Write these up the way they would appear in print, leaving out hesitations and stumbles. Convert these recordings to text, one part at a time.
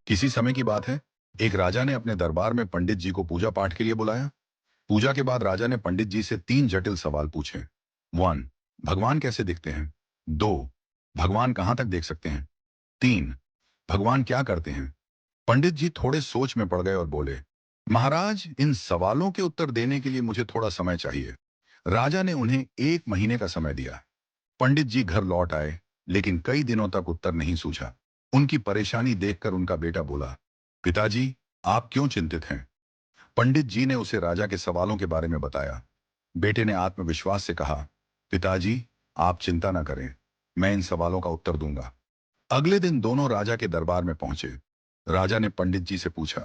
किसी समय की बात है, एक राजा ने अपने दरबार में पंडित जी को पूजा पाठ के लिए बुलाया। पूजा के बाद राजा ने पंडित जी से 3 जटिल सवाल पूछे। 1, भगवान कैसे दिखते हैं? 2, भगवान कहां तक देख सकते हैं? 3, भगवान क्या करते हैं? पंडित जी थोड़े सोच में पड़ गए और बोले, महाराज, इन सवालों के उत्तर देने के लिए मुझे थोड़ा समय चाहिए। राजा ने उन्हें 1 महीने का समय दिया। पंडित जी घर लौट आए, लेकिन कई दिनों तक उत्तर नहीं सूझा। उनकी परेशानी देखकर उनका बेटा बोला, पिताजी, आप क्यों चिंतित हैं? पंडित जी ने उसे राजा के सवालों के बारे में बताया। बेटे ने आत्मविश्वास से कहा, पिताजी, आप चिंता न करें, मैं इन सवालों का उत्तर दूंगा। अगले दिन दोनों राजा के दरबार में पहुंचे। राजा ने पंडित जी से पूछा,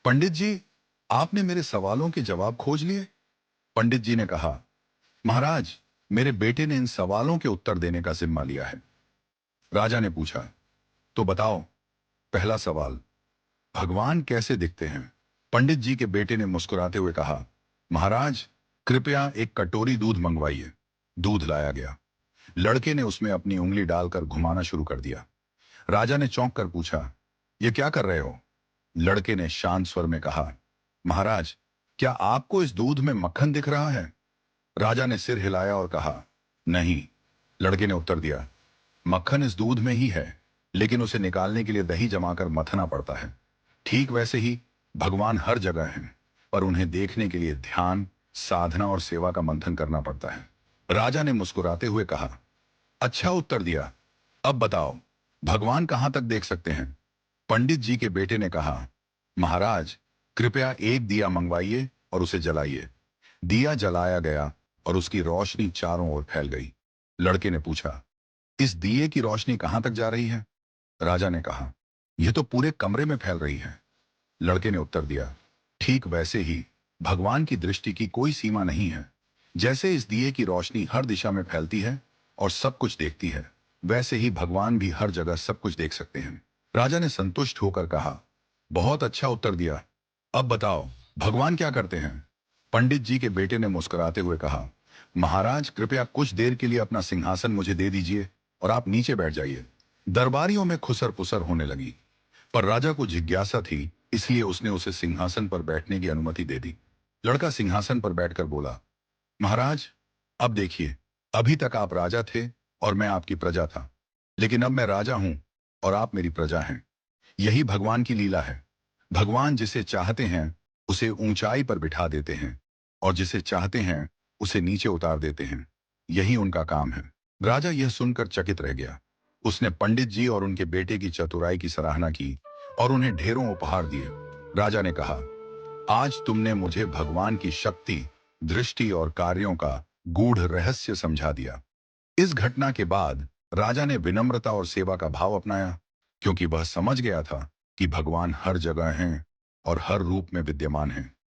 पंडित जी, आपने मेरे सवालों के जवाब खोज लिए? पंडित जी ने कहा, महाराज, मेरे बेटे ने इन सवालों के उत्तर देने का जिम्मा लिया है। राजा ने पूछा, तो बताओ, पहला सवाल, भगवान कैसे दिखते हैं? पंडित जी के बेटे ने मुस्कुराते हुए कहा, महाराज, कृपया एक कटोरी दूध मंगवाइए। दूध लाया गया। लड़के ने उसमें अपनी उंगली डालकर घुमाना शुरू कर दिया। राजा ने चौंक कर पूछा, यह क्या कर रहे हो? लड़के ने शांत स्वर में कहा, महाराज, क्या आपको इस दूध में मक्खन दिख रहा है? राजा ने सिर हिलाया और कहा, नहीं। लड़के ने उत्तर दिया, मक्खन इस दूध में ही है, लेकिन उसे निकालने के लिए दही जमाकर मथना पड़ता है। ठीक वैसे ही भगवान हर जगह हैं, पर उन्हें देखने के लिए ध्यान, साधना और सेवा का मंथन करना पड़ता है। राजा ने मुस्कुराते हुए कहा, अच्छा उत्तर दिया। अब बताओ, भगवान कहां तक देख सकते हैं? पंडित जी के बेटे ने कहा, महाराज, कृपया एक दिया मंगवाइए और उसे जलाइए। दिया जलाया गया और उसकी रोशनी चारों ओर फैल गई। लड़के ने पूछा, इस दिए की रोशनी कहां तक जा रही है? राजा ने कहा, यह तो पूरे कमरे में फैल रही है। लड़के ने उत्तर दिया, ठीक वैसे ही भगवान की दृष्टि की कोई सीमा नहीं है। जैसे इस दिए की रोशनी हर दिशा में फैलती है और सब कुछ देखती है, वैसे ही भगवान भी हर जगह सब कुछ देख सकते हैं। राजा ने संतुष्ट होकर कहा, बहुत अच्छा उत्तर दिया। अब बताओ, भगवान क्या करते हैं? पंडित जी के बेटे ने मुस्कुराते हुए कहा, महाराज, कृपया कुछ देर के लिए अपना सिंहासन मुझे दे दीजिए और आप नीचे बैठ जाइए। दरबारियों में खुसर पुसर होने लगी, पर राजा को जिज्ञासा थी, इसलिए उसने उसे सिंहासन पर बैठने की अनुमति दे दी। लड़का सिंहासन पर बैठकर बोला, महाराज, अब देखिए, अभी तक आप राजा थे और मैं आपकी प्रजा था, लेकिन अब मैं राजा हूं और आप मेरी प्रजा हैं। यही भगवान की लीला है। भगवान जिसे चाहते हैं उसे ऊंचाई पर बिठा देते हैं और जिसे चाहते हैं उसे नीचे उतार देते हैं। यही उनका काम है। राजा यह सुनकर चकित रह गया। उसने पंडित जी और उनके बेटे की चतुराई की सराहना की और उन्हें ढेरों उपहार दिए। राजा ने कहा, आज तुमने मुझे भगवान की शक्ति, दृष्टि और कार्यों का गूढ़ रहस्य समझा दिया। इस घटना के बाद राजा ने विनम्रता और सेवा का भाव अपनाया, क्योंकि वह समझ गया था कि भगवान हर जगह हैं और हर रूप में विद्यमान हैं।